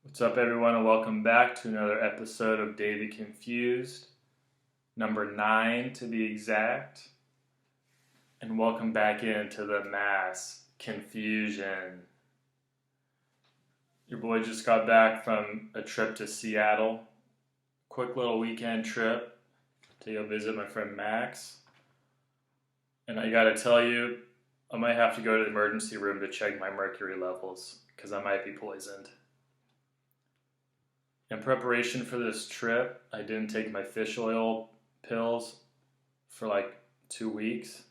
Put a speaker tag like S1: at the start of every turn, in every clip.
S1: What's up, everyone, and welcome back to another episode of Daily Confused, number 9 to be exact. And welcome back into the mass confusion. Your boy just got back from a trip to Seattle. Quick little weekend trip to go visit my friend Max. And I gotta tell you, I might have to go to the emergency room to check my mercury levels because I might be poisoned. In preparation for this trip, I didn't take my fish oil pills for like 2 weeks.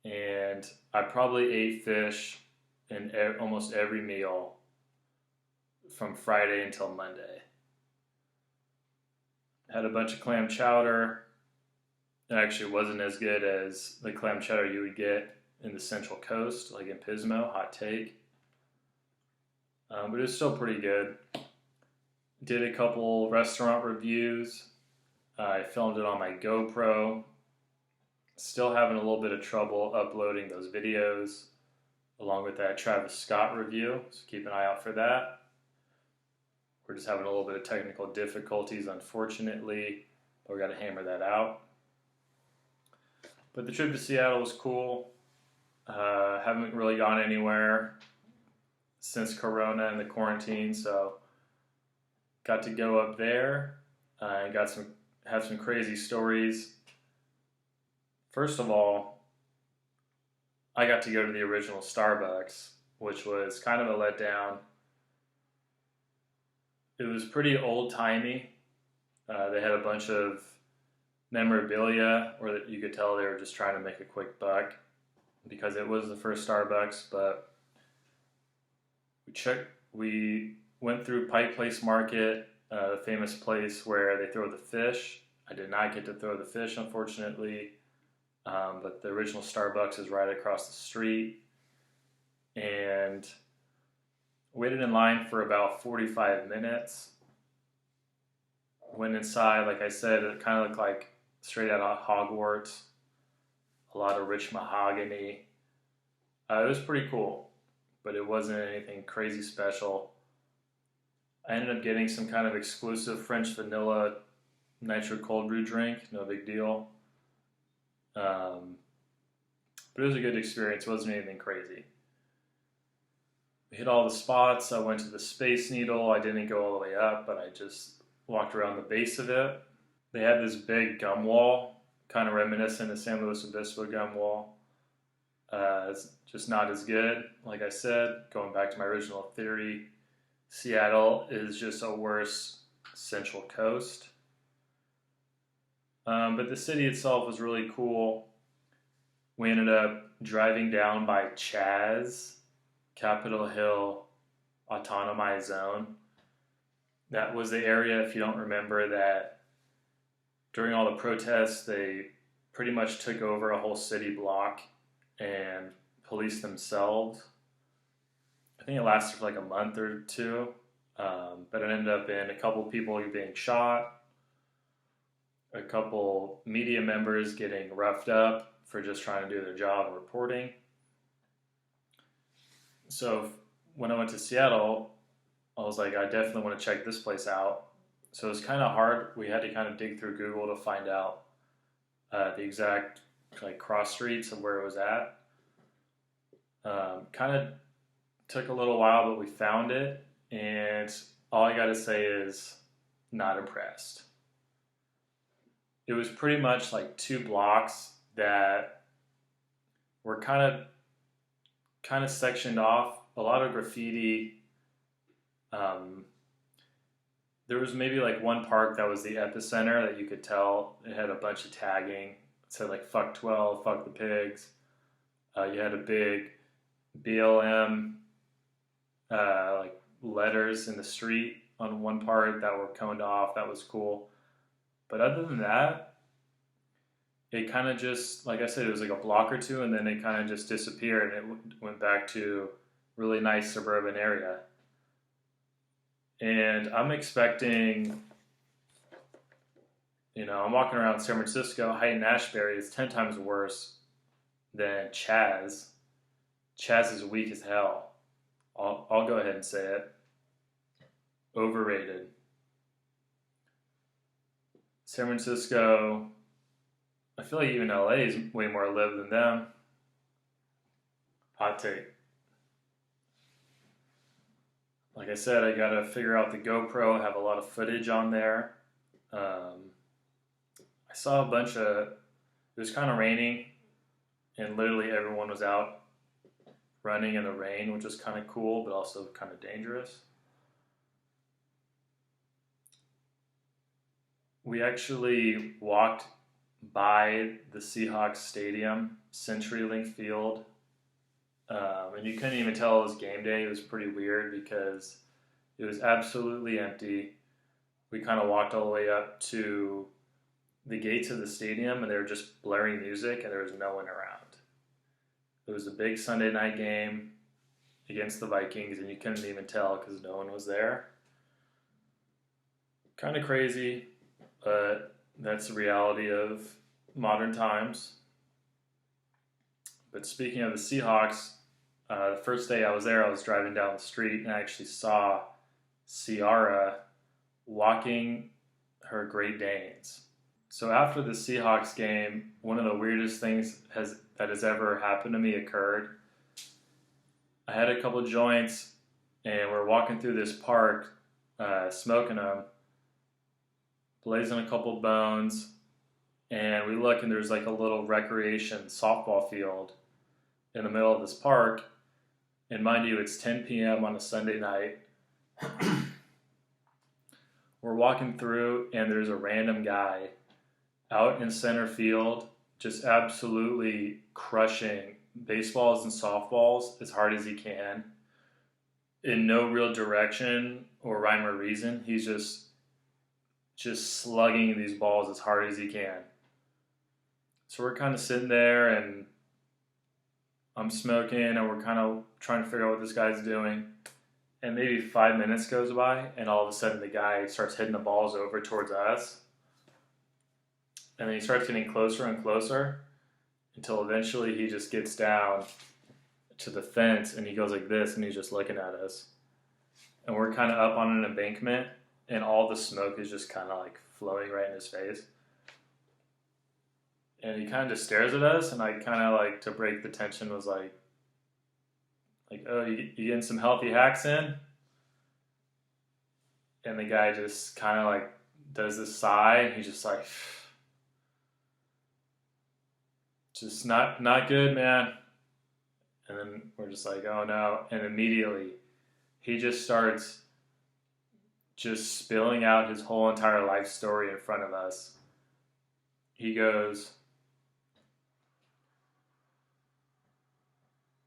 S1: And I probably ate fish in almost every meal from Friday until Monday. Had a bunch of clam chowder. It actually wasn't as good as the clam chowder you would get in the Central Coast, like in Pismo, hot take. But it was still pretty good. Did a couple restaurant reviews. I filmed it on my GoPro. Still having a little bit of trouble uploading those videos, along with that Travis Scott review, so keep an eye out for that. We're just having a little bit of technical difficulties, unfortunately, but we got to hammer that out. But the trip to Seattle was cool. Haven't really gone anywhere since Corona and the quarantine, so got to go up there and have some crazy stories. First of all, I got to go to the original Starbucks, which was kind of a letdown. It was pretty old-timey. They had a bunch of memorabilia where you could tell they were just trying to make a quick buck because it was the first Starbucks, but we went through Pike Place Market, the famous place where they throw the fish. I did not get to throw the fish, unfortunately, but the original Starbucks is right across the street. And waited in line for about 45 minutes. Went inside, like I said, it kind of looked like straight out of Hogwarts. A lot of rich mahogany. It was pretty cool, but it wasn't anything crazy special. I ended up getting some kind of exclusive French vanilla nitro cold brew drink. No big deal. But it was a good experience. It wasn't anything crazy. We hit all the spots. I went to the Space Needle. I didn't go all the way up, but I just walked around the base of it. They had this big gum wall, kind of reminiscent of San Luis Obispo gum wall. It's just not as good. Like I said, going back to my original theory, Seattle is just a worse Central Coast. But the city itself was really cool. We ended up driving down by Chaz, Capitol Hill Autonomized Zone. That was the area, if you don't remember, that during all the protests, they pretty much took over a whole city block and policed themselves. I think it lasted for like a month or two, but it ended up in a couple people being shot, a couple media members getting roughed up for just trying to do their job and reporting. So when I went to Seattle, I was like, I definitely want to check this place out. So it was kind of hard. We had to kind of dig through Google to find out the exact like cross streets of where it was at. Kind of took a little while, but we found it, and all I gotta say is not impressed. It was pretty much like 2 blocks that were kind of sectioned off. A lot of graffiti. There was maybe like one park that was the epicenter that you could tell it had a bunch of tagging. It said like "fuck 12," "fuck the pigs." You had a big BLM like letters in the street on one part that were coned off. That was cool. But other than that, it kind of just, like I said, it was like a block or two, and then it kind of just disappeared, and it went back to really nice suburban area. And I'm expecting, I'm walking around San Francisco, Haight-Ashbury is 10 times worse than Chaz. Chaz is weak as hell. I'll go ahead and say it. overrated. San Francisco, I feel like even LA is way more live than them. Hot take. Like I said, I gotta figure out the GoPro. I have a lot of footage on there. I saw a bunch of. It was kind of raining, and literally everyone was out running in the rain, which was kind of cool, but also kind of dangerous. We actually walked by the Seahawks stadium, CenturyLink Field, and you couldn't even tell it was game day. It was pretty weird because it was absolutely empty. We kind of walked all the way up to the gates of the stadium, and they were just blaring music, and there was no one around. It was a big Sunday night game against the Vikings, and you couldn't even tell because no one was there. Kind of crazy, but that's the reality of modern times. But speaking of the Seahawks, the first day I was there, I was driving down the street and I actually saw Ciara walking her Great Danes. So after the Seahawks game, one of the weirdest things that has ever happened to me occurred. I had a couple joints and we're walking through this park, smoking them, blazing a couple bones, and we look and there's like a little recreation softball field in the middle of this park. And mind you, it's 10 p.m. on a Sunday night. We're walking through and there's a random guy out in center field just absolutely crushing baseballs and softballs as hard as he can in no real direction or rhyme or reason. He's just slugging these balls as hard as he can. So we're kind of sitting there and I'm smoking and we're kind of trying to figure out what this guy's doing. And maybe 5 minutes goes by and all of a sudden the guy starts hitting the balls over towards us. And then he starts getting closer and closer until eventually he just gets down to the fence and he goes like this and he's just looking at us. And we're kind of up on an embankment and all the smoke is just kind of like flowing right in his face. And he kind of just stares at us, and I kind of like, to break the tension, was like, oh, you getting some healthy hacks in? And the guy just kind of like does this sigh, and he's just like, just not good, man. And then we're just like, oh no. And immediately he just starts just spilling out his whole entire life story in front of us. He goes,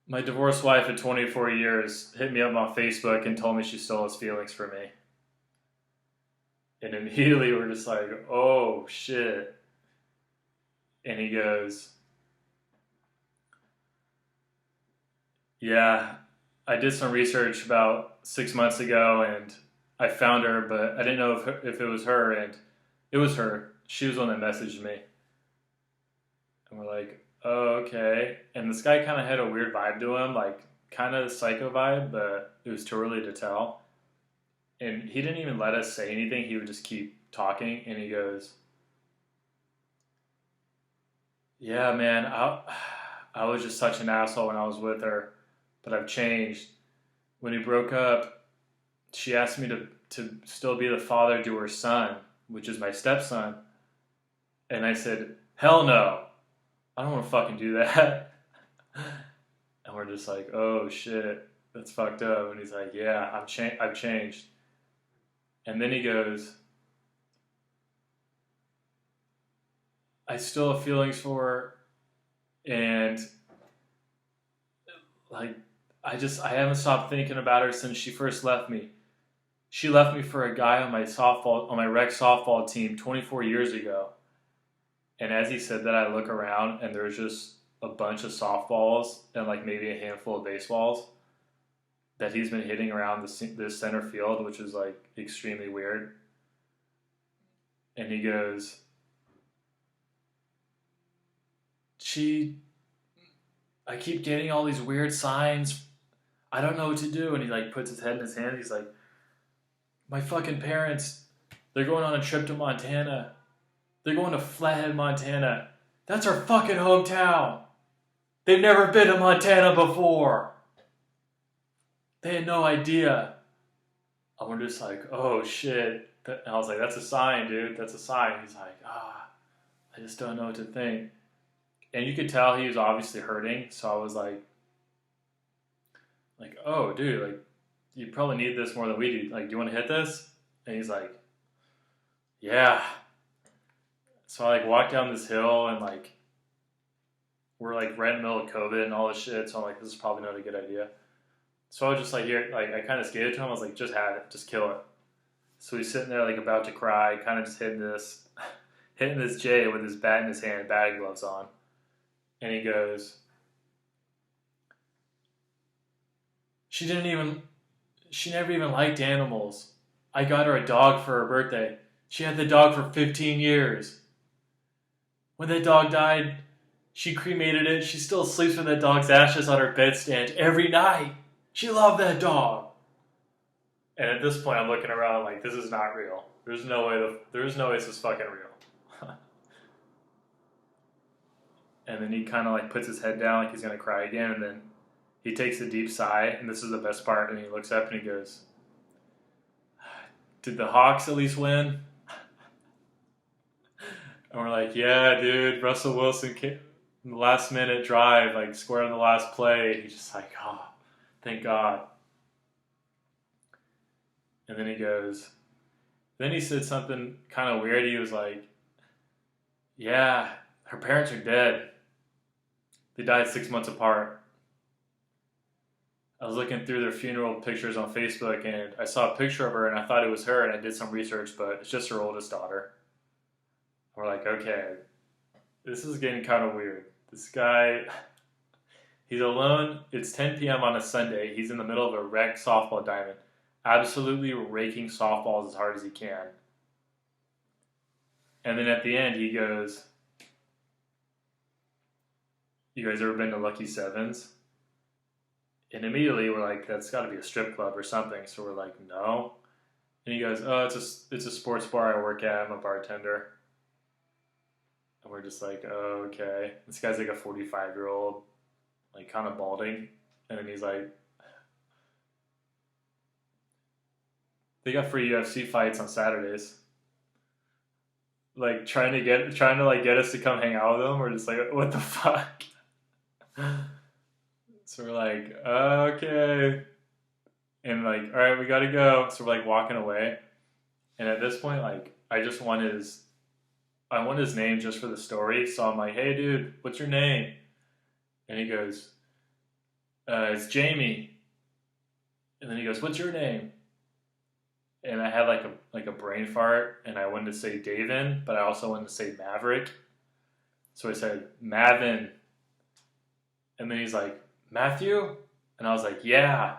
S1: my divorced wife of 24 years hit me up on Facebook and told me she still has feelings for me. And immediately we're just like, oh shit. And he goes, yeah, I did some research about 6 months ago and I found her, but I didn't know if it was her, and it was her. She was the one that messaged me. And we're like, oh, okay. And this guy kind of had a weird vibe to him, like kind of psycho vibe, but it was too early to tell. And he didn't even let us say anything. He would just keep talking, and he goes, yeah, man, I was just such an asshole when I was with her, but I've changed. When we broke up, she asked me to still be the father to her son, which is my stepson. And I said, hell no. I don't want to fucking do that. And we're just like, oh shit, that's fucked up. And he's like, yeah, I've changed. And then he goes, I still have feelings for her. And like, I haven't stopped thinking about her since she first left me. She left me for a guy on my rec softball team 24 years ago. And as he said that, I look around and there's just a bunch of softballs and like maybe a handful of baseballs that he's been hitting around this center field, which is like extremely weird. And he goes, I keep getting all these weird signs. I don't know what to do. And he like puts his head in his hand. He's like, my fucking parents, they're going on a trip to Montana. They're going to Flathead, Montana. That's our fucking hometown. They've never been to Montana before. They had no idea. And we're just like, oh shit. And I was like, that's a sign, dude. That's a sign. He's like, I just don't know what to think. And you could tell he was obviously hurting. So I was like, oh, dude, like, you probably need this more than we do. Like, do you want to hit this? And he's like, yeah. So I like walked down this hill and like, we're like right in the middle of COVID and all this shit. So I'm like, this is probably not a good idea. So I was just like, here, like, I kind of skated to him. I was like, just have it, just kill it. So he's sitting there like about to cry, kind of just hitting this J with his bat in his hand, batting gloves on. And he goes, she never even liked animals. I got her a dog for her birthday. She had the dog for 15 years. When that dog died, she cremated it. She still sleeps with that dog's ashes on her bedstand every night. She loved that dog. And at this point, I'm looking around like, this is not real. There's no way this is fucking real. And then he kind of like puts his head down like he's going to cry again. And then he takes a deep sigh. And this is the best part. And he looks up and he goes, did the Hawks at least win? And we're like, yeah, dude, Russell Wilson came in the last minute drive, like square on the last play. He's just like, oh, thank God. And then he said something kind of weird. He was like, yeah, her parents are dead. They died 6 months apart. I was looking through their funeral pictures on Facebook and I saw a picture of her and I thought it was her and I did some research, but it's just her oldest daughter. We're like, okay, this is getting kind of weird. This guy, he's alone. It's 10 p.m. on a Sunday. He's in the middle of a rec softball diamond, absolutely raking softballs as hard as he can. And then at the end, he goes, you guys ever been to Lucky Sevens? And immediately we're like, that's got to be a strip club or something. So we're like, no. And he goes, oh, it's a sports bar I work at. I'm a bartender. And we're just like, oh, okay. This guy's like a 45-year-old, like kind of balding. And then he's like, they got free UFC fights on Saturdays. Like trying to get us to come hang out with them. We're just like, what the fuck? So we're like, okay. And like, all right, we gotta go. So we're like walking away. And at this point, like, I want his name just for the story. So I'm like, hey dude, what's your name? And he goes, it's Jamie. And then he goes, what's your name? And I had like a brain fart and I wanted to say Davin, but I also wanted to say Maverick. So I said, Mavin. And then he's like, Matthew? And I was like, yeah.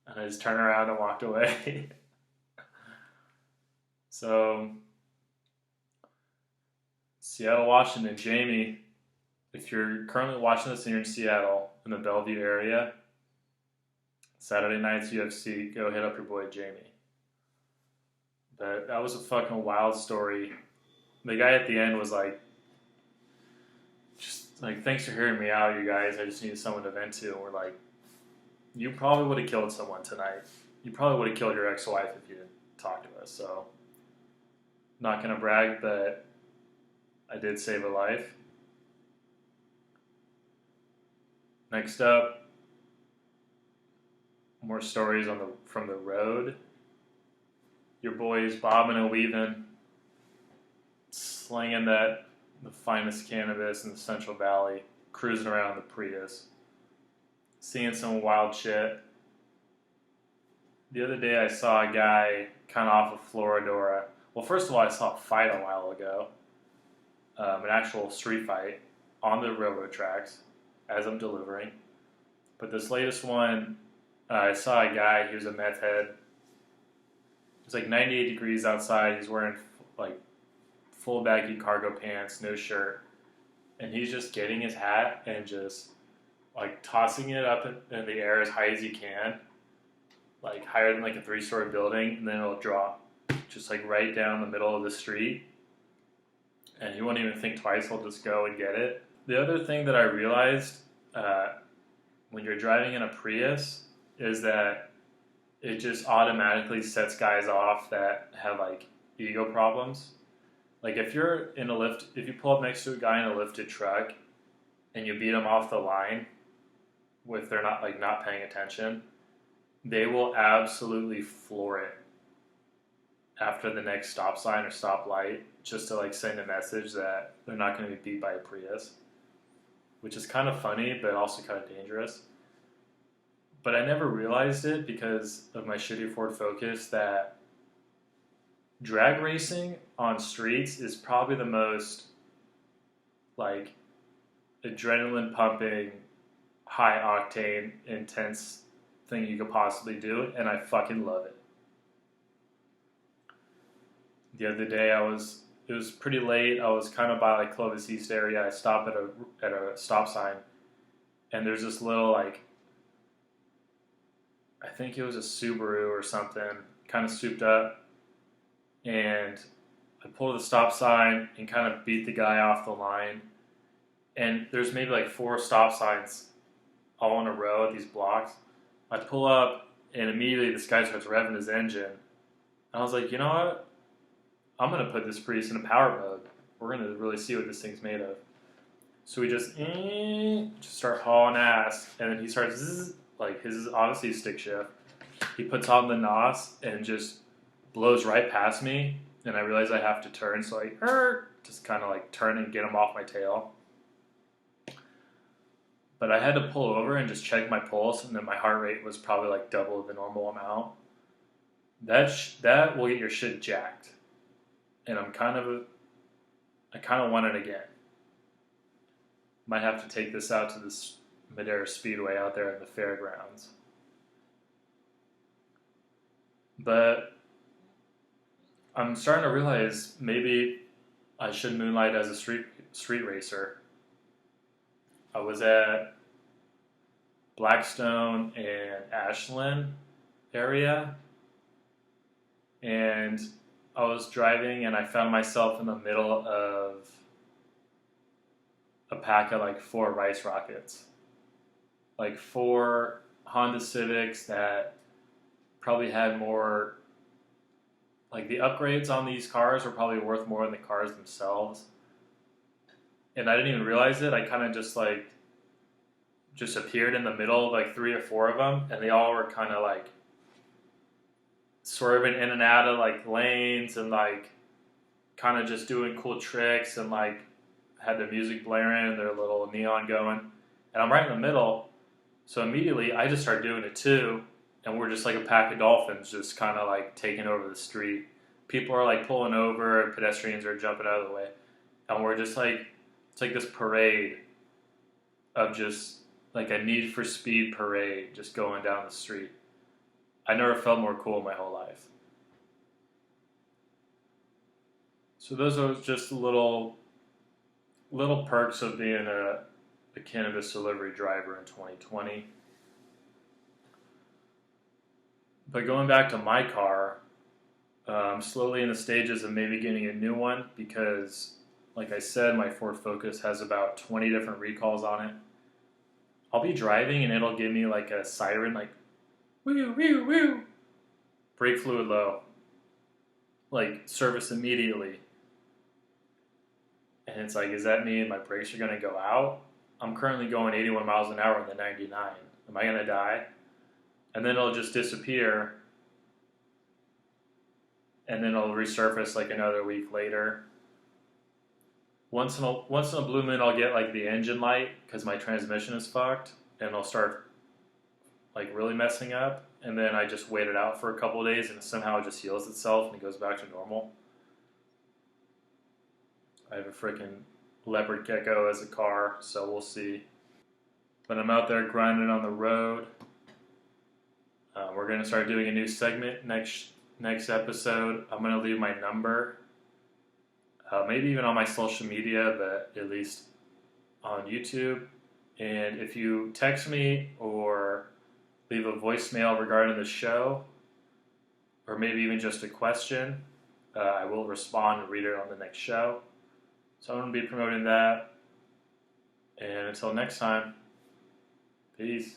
S1: And I just turned around and walked away. So, Seattle, Washington, Jamie, if you're currently watching this and you're in Seattle, in the Bellevue area, Saturday night's UFC, go hit up your boy Jamie. But that was a fucking wild story. The guy at the end was like, just like, thanks for hearing me out, you guys. I just needed someone to vent to. And we're like, you probably would have killed someone tonight. You probably would have killed your ex-wife if you didn't talk to us. So, not going to brag, but I did save a life. Next up, more stories from the road. Your boys bobbing and weaving, slinging the finest cannabis in the Central Valley, cruising around the Prius, seeing some wild shit. The other day I saw a guy kind of off of Floridora. Well, first of all, I saw a fight a while ago, an actual street fight on the railroad tracks as I'm delivering. But this latest one, I saw a guy, he was a meth head. It's like 98 degrees outside. He's wearing like full baggy cargo pants, no shirt. And he's just getting his hat and just like tossing it up in the air as high as he can. like higher than like a 3-story building, and then it'll drop just like right down the middle of the street, and you won't even think twice. He'll just go and get it. The other thing that I realized uh, when you're driving in a Prius is that it just automatically sets guys off that have like ego problems. Like if you're in a lift, if you pull up next to a guy in a lifted truck and you beat them off the line with they're not paying attention, they will absolutely floor it after the next stop sign or stop light just to like send a message that they're not going to be beat by a Prius, which is kind of funny but also kind of dangerous. But I never realized it because of my shitty Ford Focus that drag racing on streets is probably the most like adrenaline pumping, high octane, intense thing you could possibly do, and I fucking love it. The other day it was pretty late. I was kind of by like Clovis East area. I stopped at a stop sign, and there's this little like, I think it was a Subaru or something, kind of souped up, and I pulled the stop sign and kind of beat the guy off the line. And there's maybe like 4 stop signs all in a row at these blocks. I pull up and immediately this guy starts revving his engine. And I was like, you know what? I'm going to put this Prius in a power mode. We're going to really see what this thing's made of. So we just start hauling ass. And then he starts, like his is honestly stick shift. He puts on the NOS and just blows right past me. And I realize I have to turn. So I just kind of like turn and get him off my tail. But I had to pull over and just check my pulse, and then my heart rate was probably like double the normal amount. That will get your shit jacked, and I kind of want it again. Might have to take this out to this Madera Speedway out there in the fairgrounds. But I'm starting to realize maybe I should moonlight as a street racer. I was at Blackstone and Ashland area, and I was driving and I found myself in the middle of a pack of like 4 Rice Rockets. Like 4 Honda Civics that probably had more, like the upgrades on these cars were probably worth more than the cars themselves. And I didn't even realize it. I kind of just appeared in the middle of like 3 or 4 of them, and they all were kind of like swerving in and out of like lanes and like kind of just doing cool tricks and like had their music blaring and their little neon going. And I'm right in the middle, so immediately I just started doing it too, and we're just like a pack of dolphins just kind of like taking over the street. People are like pulling over, and pedestrians are jumping out of the way, and we're just like, it's like this parade of just like a Need for Speed parade just going down the street. I never felt more cool in my whole life. So those are just little perks of being a cannabis delivery driver in 2020. But going back to my car, I'm slowly in the stages of maybe getting a new one because, like I said, my Ford Focus has about 20 different recalls on it. I'll be driving and it'll give me like a siren, like, woo, woo, woo. Brake fluid low. Like, service immediately. And it's like, does that mean my brakes are going to go out? I'm currently going 81 miles an hour on the 99. Am I going to die? And then it'll just disappear. And then it'll resurface like another week later. Once in a blue moon, I'll get like the engine light because my transmission is fucked, and it'll start like really messing up. And then I just wait it out for a couple of days, and somehow it just heals itself and it goes back to normal. I have a freaking leopard gecko as a car, so we'll see. But I'm out there grinding on the road. We're gonna start doing a new segment next episode. I'm gonna leave my number. Maybe even on my social media, but at least on YouTube. And if you text me or leave a voicemail regarding the show, or maybe even just a question, I will respond and read it on the next show. So I'm going to be promoting that. And until next time, peace.